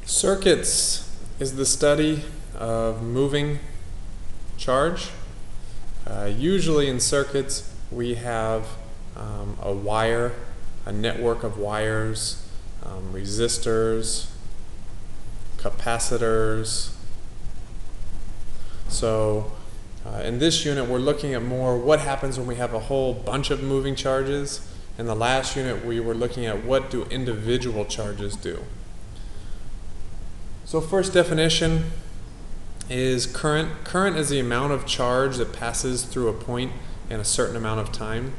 Circuits is the study of moving charge. Usually in circuits we have a wire, a network of wires, resistors, capacitors. So in this unit we're looking at more what happens when we have a whole bunch of moving charges. In the last unit we were looking at what do individual charges do. So first definition is current. Current is the amount of charge that passes through a point in a certain amount of time.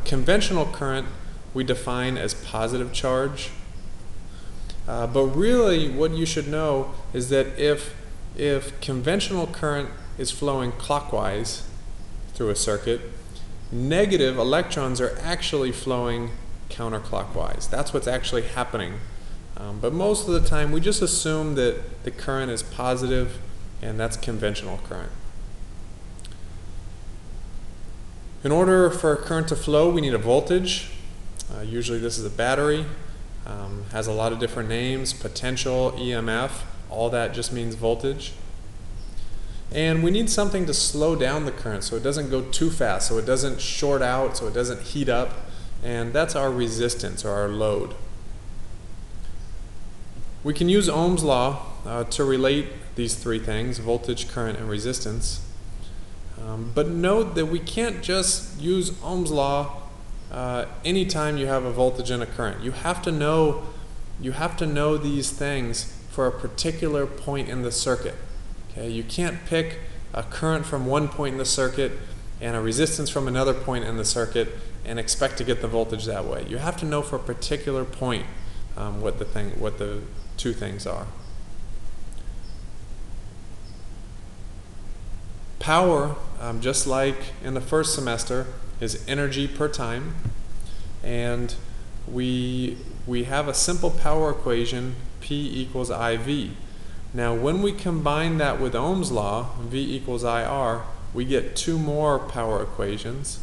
Conventional current we define as positive charge. But really what you should know is that if conventional current is flowing clockwise through a circuit, negative electrons are actually flowing counterclockwise. That's what's actually happening. But most of the time we just assume that the current is positive, and that's conventional current. In order for a current to flow we need a voltage. Usually this is a battery. Has a lot of different names, potential, EMF, all that just means voltage. And we need something to slow down the current so it doesn't go too fast, so it doesn't short out, so it doesn't heat up, and that's our resistance or our load. We can use Ohm's law to relate these three things, voltage, current, and resistance. But note that we can't just use Ohm's law anytime you have a voltage and a current. You have to know these things for a particular point in the circuit. Okay? You can't pick a current from one point in the circuit and a resistance from another point in the circuit and expect to get the voltage that way. You have to know for a particular point what the two things are. Power, just like in the first semester, is energy per time, and we have a simple power equation, P equals IV. Now when we combine that with Ohm's law, V equals IR, we get two more power equations.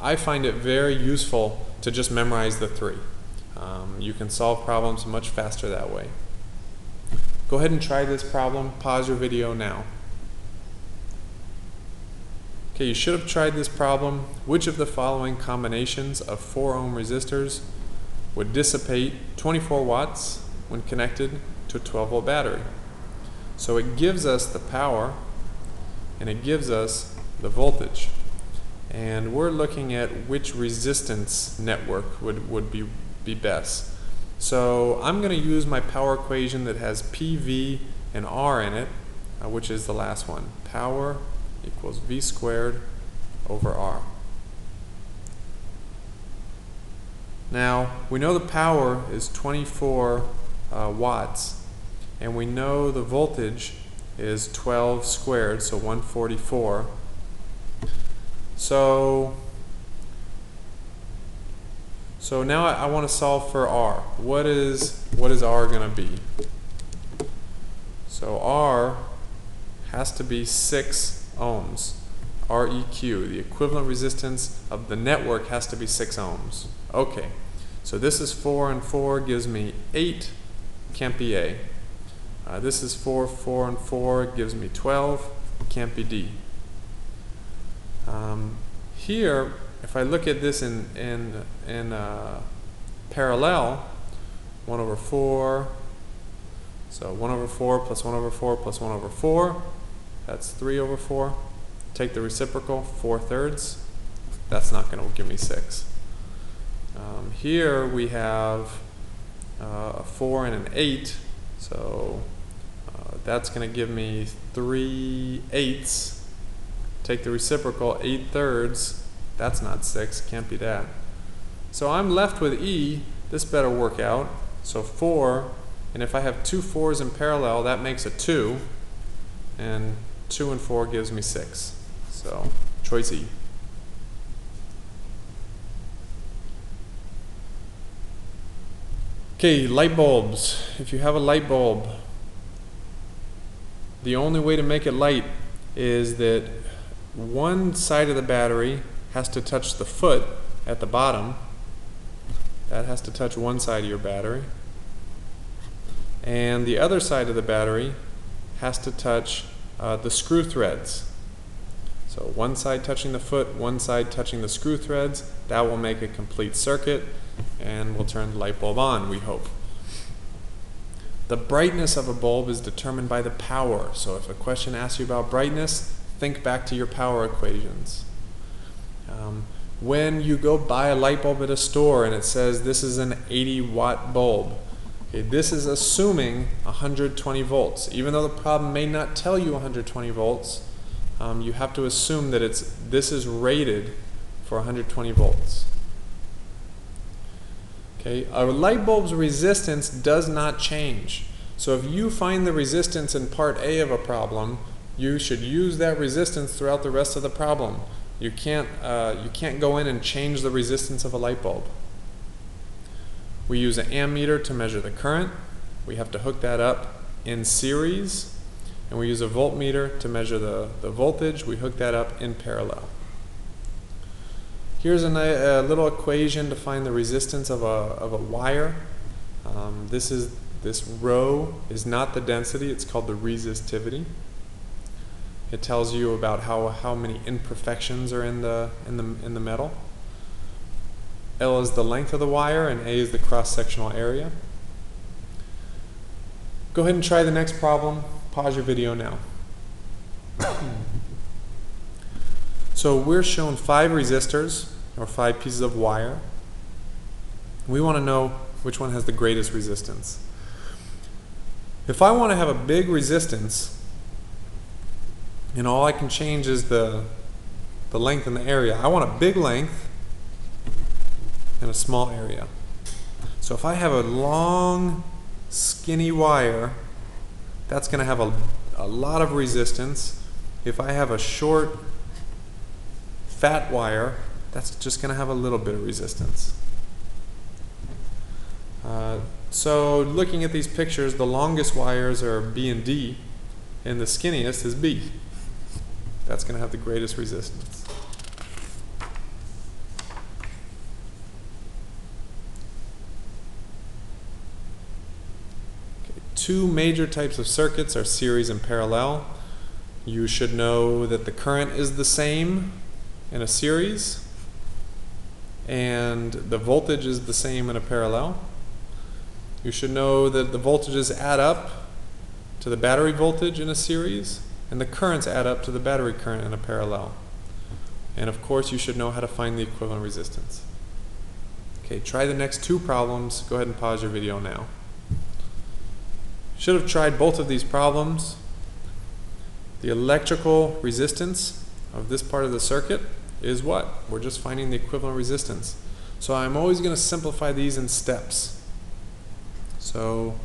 I find it very useful to just memorize the three. You can solve problems much faster that way. Go ahead and try this problem. Pause your video now. Okay, you should have tried this problem. Which of the following combinations of 4 ohm resistors would dissipate 24 watts when connected to a 12 volt battery? So it gives us the power and it gives us the voltage. And we're looking at which resistance network would be best. So I'm going to use my power equation that has PV and R in it, which is the last one. Power equals V squared over R. Now we know the power is 24 watts, and we know the voltage is 12 squared, so 144. So now I want to solve for R. What is R going to be? So R has to be 6 ohms. REQ, the equivalent resistance of the network, has to be 6 ohms. Okay, so this is 4 and 4 gives me 8, can't be A. This is 4, 4 and 4 gives me 12, can't be D. Here, if I look at this in parallel, 1 over 4, so 1 over 4 plus 1 over 4 plus 1 over 4, that's 3 over 4. Take the reciprocal, 4/3. That's not going to give me 6. Here we have a 4 and an 8, so that's going to give me 3/8. Take the reciprocal, 8/3. That's not 6, can't be that. So I'm left with E. This better work out. So 4, and if I have 2 4s in parallel, that makes a 2, and 2 and 4 gives me 6. So choice E. Okay, light bulbs. If you have a light bulb, the only way to make it light is that one side of the battery has to touch the foot at the bottom. That has to touch one side of your battery. and the other side of the battery has to touch the screw threads. So one side touching the foot, one side touching the screw threads. That will make a complete circuit and will turn the light bulb on, we hope. The brightness of a bulb is determined by the power. So if a question asks you about brightness, think back to your power equations. When you go buy a light bulb at a store and it says this is an 80-watt bulb, okay, this is assuming 120 volts. Even though the problem may not tell you 120 volts, you have to assume that this is rated for 120 volts. Okay, a light bulb's resistance does not change. So if you find the resistance in part A of a problem, you should use that resistance throughout the rest of the problem. You can't go in and change the resistance of a light bulb. We use an ammeter to measure the current. We have to hook that up in series. And we use a voltmeter to measure the voltage. We hook that up in parallel. Here's a little equation to find the resistance of a wire. This rho is not the density, it's called the resistivity. It tells you about how many imperfections are in the metal. L is the length of the wire and A is the cross-sectional area. Go ahead and try the next problem. Pause your video now. So we're shown 5 resistors, or 5 pieces of wire. We want to know which one has the greatest resistance. If I want to have a big resistance, and all I can change is the length and the area, I want a big length and a small area. So if I have a long, skinny wire, that's going to have a lot of resistance. If I have a short, fat wire, that's just going to have a little bit of resistance. So looking at these pictures, the longest wires are B and D, and the skinniest is B. That's going to have the greatest resistance. Okay, 2 major types of circuits are series and parallel. You should know that the current is the same in a series, and the voltage is the same in a parallel. You should know that the voltages add up to the battery voltage in a series, and the currents add up to the battery current in a parallel. And of course, you should know how to find the equivalent resistance. Okay, try the next 2 problems. Go ahead and pause your video now. Should have tried both of these problems. The electrical resistance of this part of the circuit is what? We're just finding the equivalent resistance. So I'm always going to simplify these in steps. So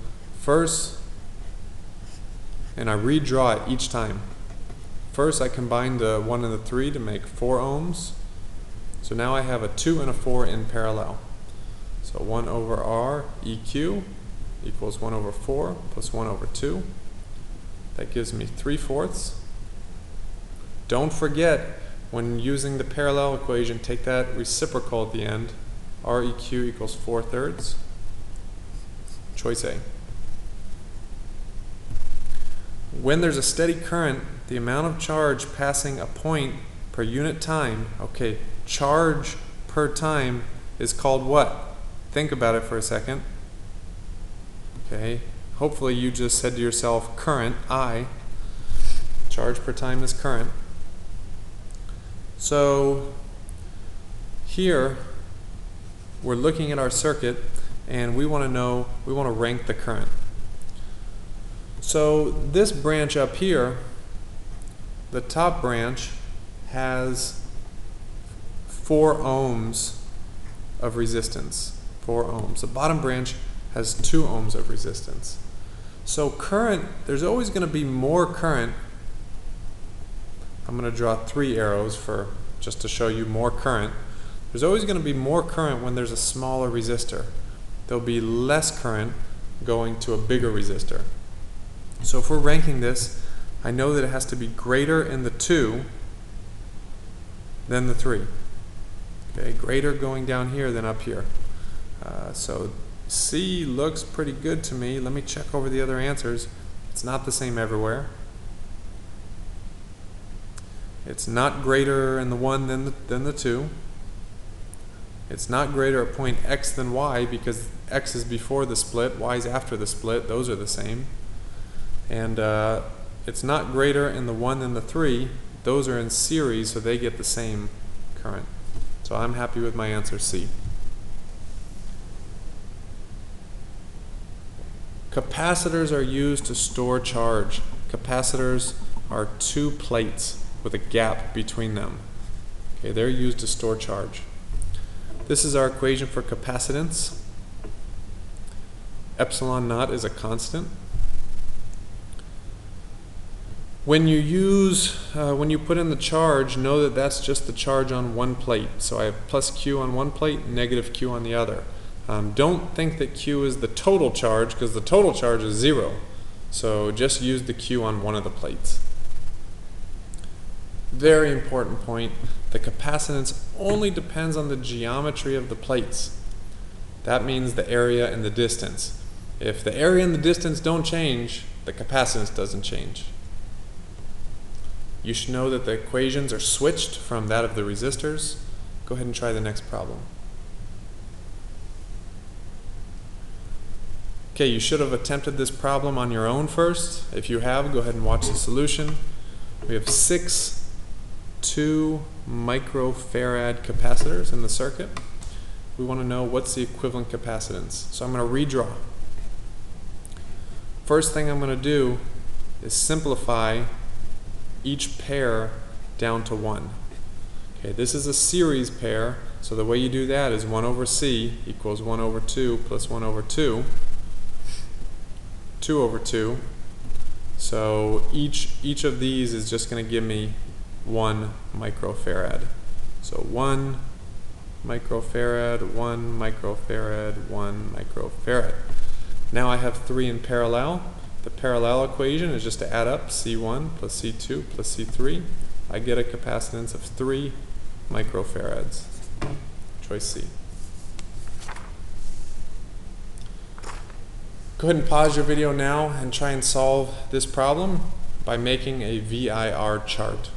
first, and I redraw it each time. First I combine the 1 and the 3 to make 4 ohms. So now I have a 2 and a 4 in parallel. So 1 over R EQ equals 1 over 4 plus 1 over 2. That gives me 3/4. Don't forget, when using the parallel equation, take that reciprocal at the end. REQ equals 4/3. Choice A. When there's a steady current, the amount of charge passing a point per unit time, okay, charge per time is called what? Think about it for a second. Okay, hopefully you just said to yourself, current, I. Charge per time is current. So here we're looking at our circuit and we want to rank the current. So this branch up here, the top branch, has 4 ohms of resistance. 4 ohms. The bottom branch has 2 ohms of resistance. So current, there's always going to be more current. I'm going to draw 3 arrows just to show you more current. There's always going to be more current when there's a smaller resistor. There'll be less current going to a bigger resistor. So if we're ranking this, I know that it has to be greater in the 2 than the 3. Okay, greater going down here than up here. So C looks pretty good to me. Let me check over the other answers. It's not the same everywhere. It's not greater in the 1 than the 2. It's not greater at point X than Y because X is before the split, Y is after the split. Those are the same. And it's not greater in the 1 than the 3. Those are in series, so they get the same current. So I'm happy with my answer C. Capacitors are used to store charge. Capacitors are 2 plates with a gap between them. Okay, they're used to store charge. This is our equation for capacitance. Epsilon naught is a constant. When you put in the charge, know that that's just the charge on one plate. So I have plus Q on one plate, negative Q on the other. Don't think that Q is the total charge, because the total charge is 0. So just use the Q on one of the plates. Very important point, the capacitance only depends on the geometry of the plates. That means the area and the distance. If the area and the distance don't change, the capacitance doesn't change. You should know that the equations are switched from that of the resistors. Go ahead and try the next problem. Okay, you should have attempted this problem on your own first. If you have, go ahead and watch the solution. We have 6 2 microfarad capacitors in the circuit. We want to know what's the equivalent capacitance. So I'm going to redraw. First thing I'm going to do is simplify each pair down to 1. Okay, this is a series pair, so the way you do that is 1 over C equals 1 over 2 plus 1 over 2, 2 over 2. So each of these is just going to give me 1 microfarad. So 1 microfarad, 1 microfarad, 1 microfarad. Now I have 3 in parallel. The parallel equation is just to add up C1 plus C2 plus C3. I get a capacitance of 3 microfarads. Choice C. Go ahead and pause your video now and try and solve this problem by making a VIR chart.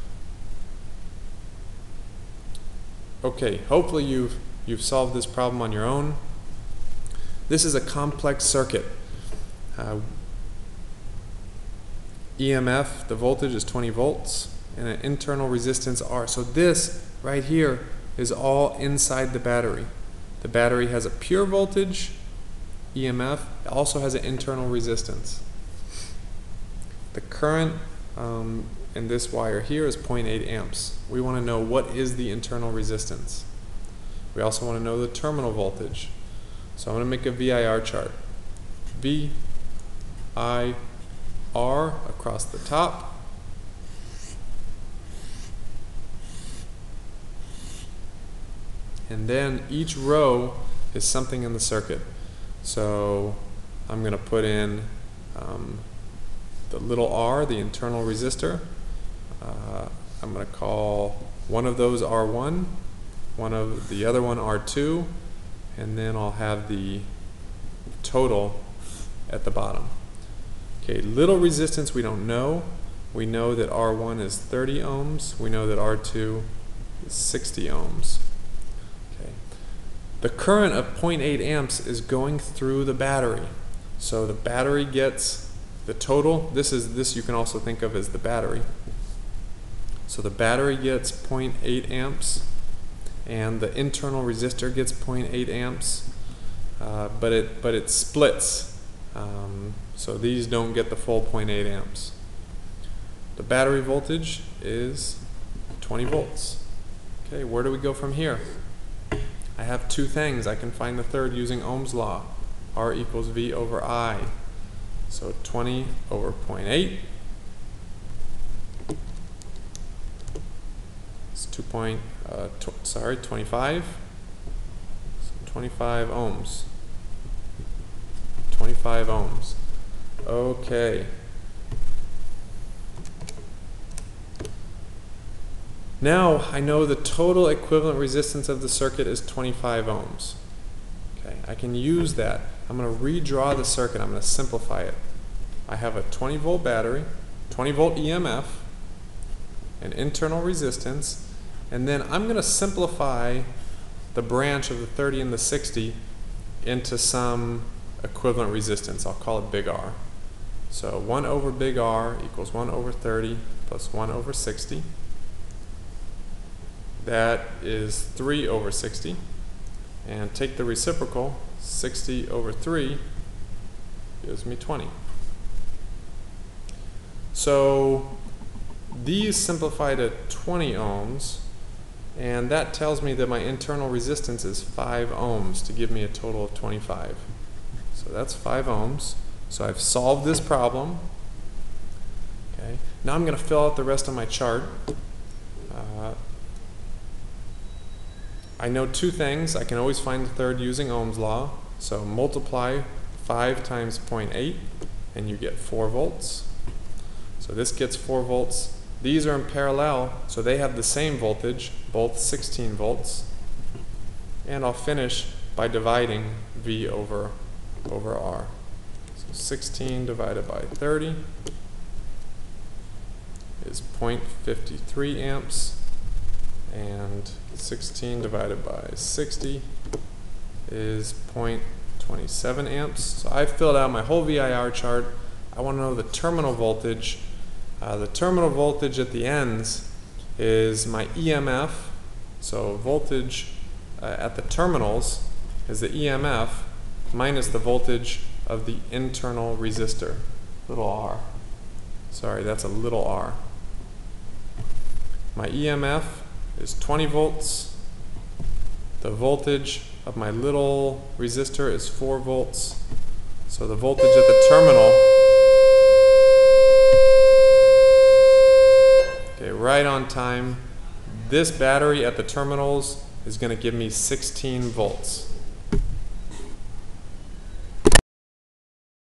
Okay, hopefully you've solved this problem on your own. This is a complex circuit. EMF, the voltage is 20 volts, and an internal resistance R. So this right here is all inside the battery. The battery has a pure voltage, EMF, it also has an internal resistance. The current in this wire here is 0.8 amps. We want to know what is the internal resistance. We also want to know the terminal voltage. So I'm going to make a VIR chart. VIR across the top. And then each row is something in the circuit. So I'm going to put in the little r, the internal resistor. I'm going to call one of those R1, the other one R2, and then I'll have the total at the bottom. Okay, little resistance we don't know. We know that R1 is 30 ohms. We know that R2 is 60 ohms. Okay. The current of 0.8 amps is going through the battery. So the battery gets the total. This you can also think of as the battery. So the battery gets 0.8 amps and the internal resistor gets 0.8 amps, but it splits. So these don't get the full 0.8 amps. The battery voltage is 20 volts. Okay, where do we go from here? I have two things. I can find the third using Ohm's law. R equals V over I. So 20 over 0.8. It's 25. So 25 ohms. 25 ohms. Okay. Now I know the total equivalent resistance of the circuit is 25 ohms. Okay. Okay, I can use that. I'm going to redraw the circuit. I'm going to simplify it. I have a 20-volt battery, 20-volt EMF, an internal resistance, and then I'm going to simplify the branch of the 30 and the 60 into some equivalent resistance. I'll call it big R. So 1 over big R equals 1 over 30 plus 1 over 60. That is 3 over 60. And take the reciprocal, 60 over 3 gives me 20. So these simplify to 20 ohms, and that tells me that my internal resistance is 5 ohms to give me a total of 25. So that's 5 ohms. So I've solved this problem. Okay. Now I'm going to fill out the rest of my chart. I know two things. I can always find the third using Ohm's law. So multiply 5 times 0.8 and you get 4 volts. So this gets 4 volts. These are in parallel, so they have the same voltage, both 16 volts. And I'll finish by dividing V over R. So 16 divided by 30 is 0.53 amps. And 16 divided by 60 is 0.27 amps. So I've filled out my whole VIR chart. I want to know the terminal voltage. The terminal voltage at the ends is my EMF. So voltage at the terminals is the EMF minus the voltage of the internal resistor, little r. Sorry, that's a little r. My EMF is 20 volts. The voltage of my little resistor is 4 volts. So the voltage at the terminal, okay, right on time, this battery at the terminals is going to give me 16 volts.